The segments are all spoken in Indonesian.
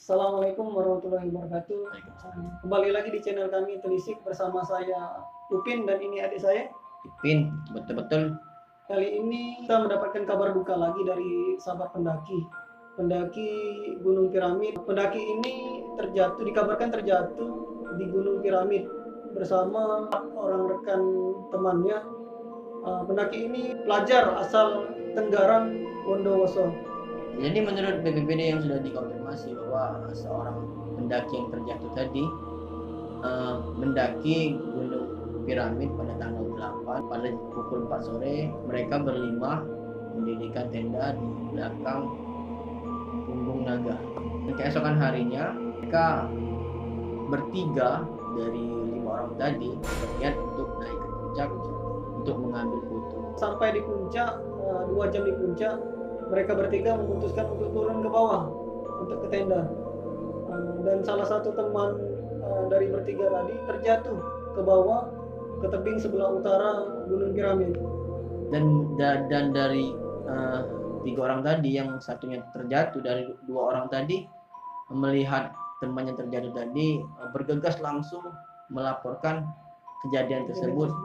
Assalamualaikum warahmatullahi wabarakatuh. Waalaikumsalam. Kembali lagi di channel kami Telisik bersama saya Upin dan ini adik saya. Ipin, betul-betul. Kali ini kita mendapatkan kabar duka lagi dari sahabat pendaki. Pendaki Gunung Piramid. Pendaki ini dikabarkan terjatuh di Gunung Piramid bersama orang rekan temannya. Pendaki ini pelajar asal Tenggarang, Bondowoso. Jadi menurut BPBD yang sudah dikonfirmasi bahwa seorang pendaki yang terjatuh tadi mendaki Gunung Piramid pada tanggal 8 pada pukul 4 sore. Mereka berlima mendirikan tenda di belakang Punggung Naga. Dan keesokan harinya mereka bertiga dari 5 orang tadi berniat untuk naik ke puncak untuk mengambil foto. Sampai di puncak, 2 jam di puncak, mereka bertiga memutuskan untuk turun ke bawah untuk ke tenda. Dan salah satu teman dari bertiga tadi terjatuh ke bawah ke tebing sebelah utara Gunung Piramid. Dan dari 3 orang tadi, yang satunya terjatuh, dari 2 orang tadi melihat temannya terjatuh tadi bergegas langsung melaporkan kejadian tersebut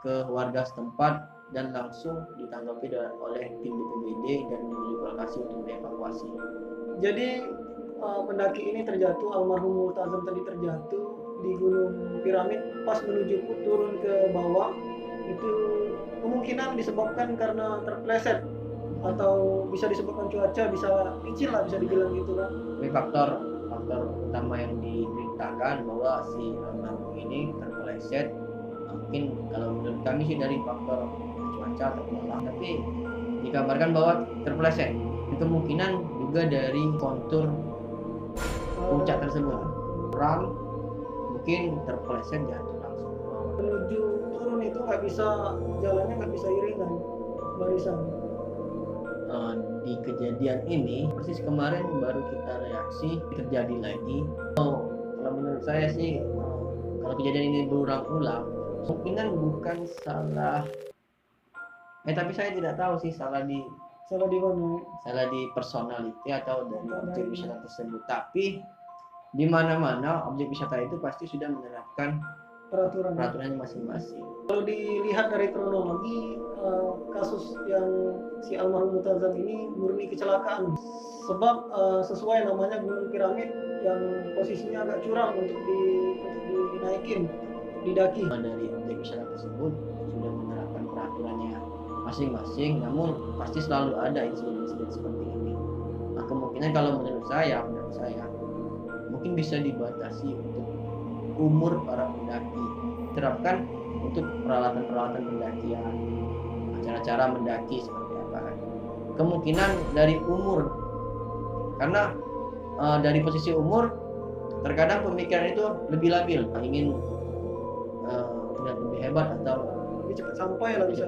ke warga setempat dan langsung ditanggapi oleh tim BPBD dan menuju ke lokasi untuk dievakuasi. Jadi pendaki ini terjatuh, almarhum Multazam tadi terjatuh di Gunung Piramid pas menuju turun ke bawah. Itu kemungkinan disebabkan karena terpleset atau bisa disebabkan cuaca, bisa licin lah bisa dibilang gitu kan. Ini faktor utama yang diberitakan bahwa si almarhum ini terpleset. Mungkin kalau menurut kami sih dari faktor cuaca atau alam, tapi dikabarkan bahwa terpleset. Kemungkinan juga dari kontur puncak tersebut. Orang mungkin terpleset jatuh langsung. Menuju turun itu jalannya nggak bisa iringan barisan. Di kejadian ini persis kemarin baru kita reaksi terjadi lagi. Kalau menurut saya sih kalau kejadian ini berulang-ulang kemungkinan bukan salah tapi saya tidak tahu sih salah di mana? Salah di personality atau dari objek wisata tersebut. Tapi di mana-mana objek wisata itu pasti sudah menerapkan peraturannya masing-masing. Kalau dilihat dari kronologi kasus yang si almarhum Multazam ini murni kecelakaan. Sebab sesuai namanya Gunung Piramid yang posisinya agak curam untuk dinaikin, didaki. Dari objek wisata tersebut sudah menerapkan peraturannya masing-masing, namun pasti selalu ada insiden-insiden seperti ini. Nah, kemungkinan kalau menurut saya mungkin bisa dibatasi untuk umur para pendaki, terapkan untuk peralatan pendakian, cara-cara mendaki seperti apa. Kemungkinan dari umur, karena dari posisi umur terkadang pemikiran itu lebih labil, ingin lebih hebat atau lebih cepat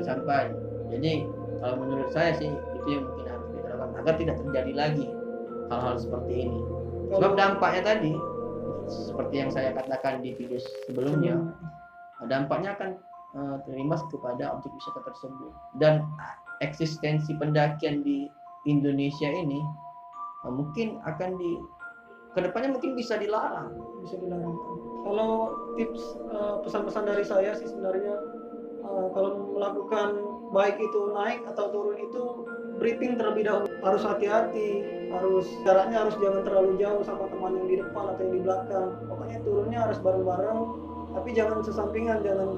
sampai. Jadi kalau menurut saya sih itu yang mungkin harus diterapkan agar tidak terjadi lagi hal-hal seperti ini. Sebab dampaknya tadi seperti yang saya katakan di video sebelumnya, dampaknya akan terimbas kepada objek wisata tersebut, dan eksistensi pendakian di Indonesia ini mungkin akan kedepannya mungkin bisa dilarang. Kalau tips pesan-pesan dari saya sih sebenarnya kalau melakukan baik itu naik atau turun itu briefing terlebih dahulu, harus hati-hati, jaraknya harus jangan terlalu jauh sama teman yang di depan atau yang di belakang. Pokoknya turunnya harus bareng-bareng, tapi jangan sesampingan, jangan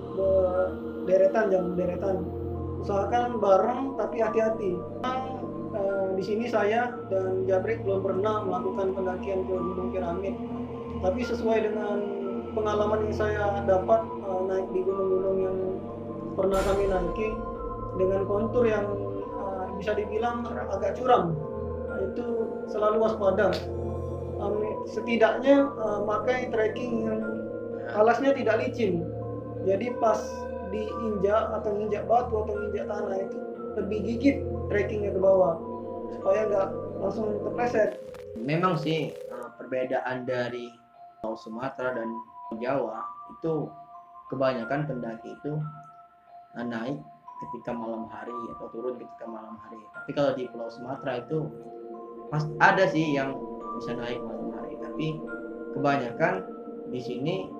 berderetan. Usahakan bareng tapi hati-hati. Di sini saya dan Jabrik belum pernah melakukan pendakian ke Gunung Piramid, tapi sesuai dengan pengalaman yang saya dapat naik di gunung-gunung yang pernah kami naiki dengan kontur yang bisa dibilang agak curam, itu selalu waspada. Setidaknya pakai trekking yang alasnya tidak licin, jadi pas diinjak atau nginjak batu atau nginjak tanah itu lebih gigit trekkingnya ke bawah supaya nggak langsung terpleset. Memang sih perbedaan dari Pulau Sumatera dan Jawa itu kebanyakan pendaki itu naik ketika malam hari atau turun ketika malam hari. Tapi kalau di Pulau Sumatera itu ada sih yang bisa naik malam hari. tapi kebanyakan di sini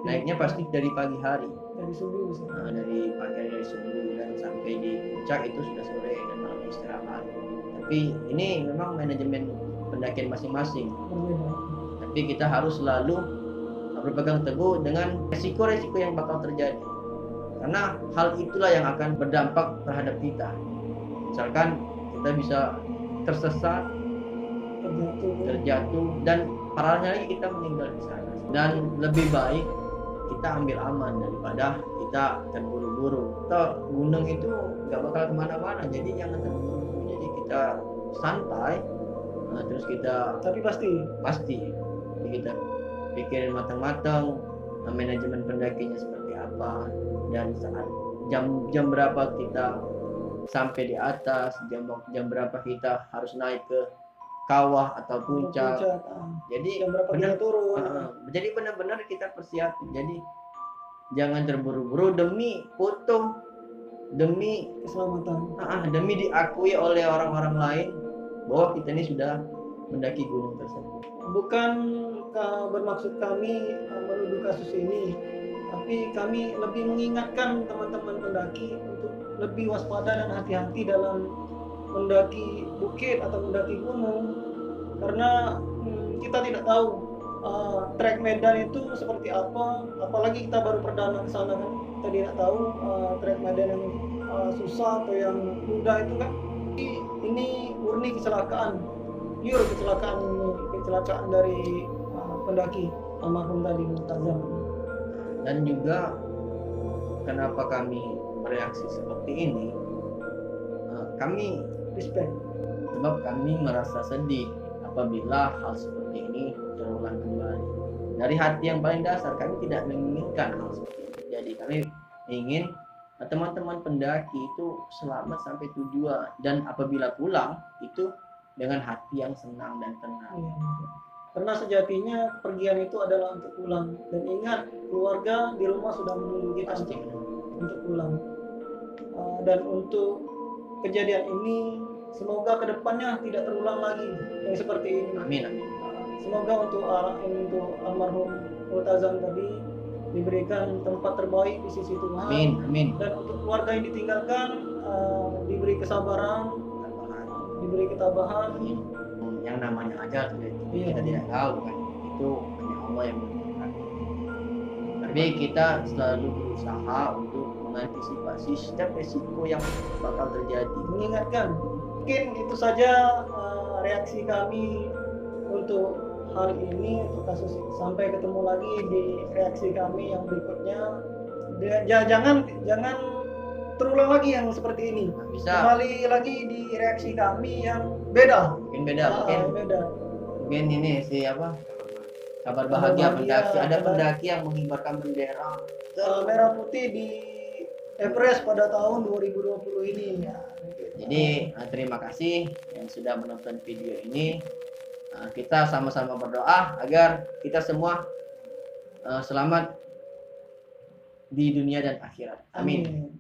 naiknya pasti dari pagi hari. Dari subuh bisa. Dari pagi hari, dari subuh dan sampai di puncak itu sudah sore dan malam istirahat. Tapi ini memang manajemen pendakian masing-masing. Berbeda. Tapi kita harus selalu berpegang teguh dengan resiko-resiko yang bakal terjadi. Karena hal itulah yang akan berdampak terhadap kita. Misalkan kita bisa tersesat, terjatuh, dan parahnya lagi kita meninggal di sana. Dan lebih baik kita ambil aman daripada kita terburu-buru. Atau gunung itu nggak bakal kemana-mana, jadi jangan terburu-buru. Jadi kita santai, terus kita Tapi pasti. Jadi kita pikirin matang-matang manajemen pendakinya seperti apa, dan saat jam berapa kita sampai di atas, jam berapa kita harus naik ke kawah atau puncak. Jadi jam berapa kita turun. Jadi benar-benar kita persiapin. Jadi jangan terburu-buru demi foto, demi Keselamatan. demi diakui oleh orang-orang lain bahwa kita ini sudah mendaki gunung tersebut. Bukan bermaksud kami menuduh kasus ini, tapi kami lebih mengingatkan teman-teman pendaki untuk lebih waspada dan hati-hati dalam mendaki bukit atau mendaki gunung, karena kita tidak tahu trek medan itu seperti apa, apalagi kita baru perdana ke sana kan, kita tidak tahu trek medan yang susah atau yang mudah itu kan. Ini murni kecelakaan, pure kecelakaan dari pendaki almarhum tadi Multazam. Dan juga kenapa kami bereaksi seperti ini, kami Respect. sebab kami merasa sedih apabila hal seperti ini terulang kembali. Dari hati yang paling dasar kami tidak menginginkan hal seperti ini terjadi. Kami ingin teman-teman pendaki itu selamat sampai tujuan, dan apabila pulang itu dengan hati yang senang dan tenang. Iya. Karena sejatinya pergian itu adalah untuk pulang, dan ingat keluarga di rumah sudah menunggu kita Pasti. untuk pulang. Dan untuk kejadian ini semoga kedepannya tidak terulang lagi yang seperti ini. Amin, amin. Semoga untuk almarhum Multazam tadi diberikan tempat terbaik di sisi Tuhan. Amin, amin. Dan untuk keluarga yang ditinggalkan diberi kesabaran, diberi ketabahan. Amin. Yang namanya aja Iya. kita tidak tahu kan, itu hanya Allah yang menentukan. Tapi kita selalu berusaha untuk mengantisipasi setiap resiko yang bakal terjadi. Mengingatkan, mungkin itu saja reaksi kami untuk hari ini, untuk kasus ini. Sampai ketemu lagi di reaksi kami yang berikutnya. Jangan terulang lagi yang seperti ini. Bisa Kembali lagi di reaksi kami yang beda. mungkin beda, mungkin ini si apa, kabar bahagia pendaki. Ada pendaki yang mengibarkan bendera Merah putih di Everest pada tahun 2020 ini ya. Jadi terima kasih yang sudah menonton video ini. Kita sama-sama berdoa agar kita semua selamat di dunia dan akhirat. Amin.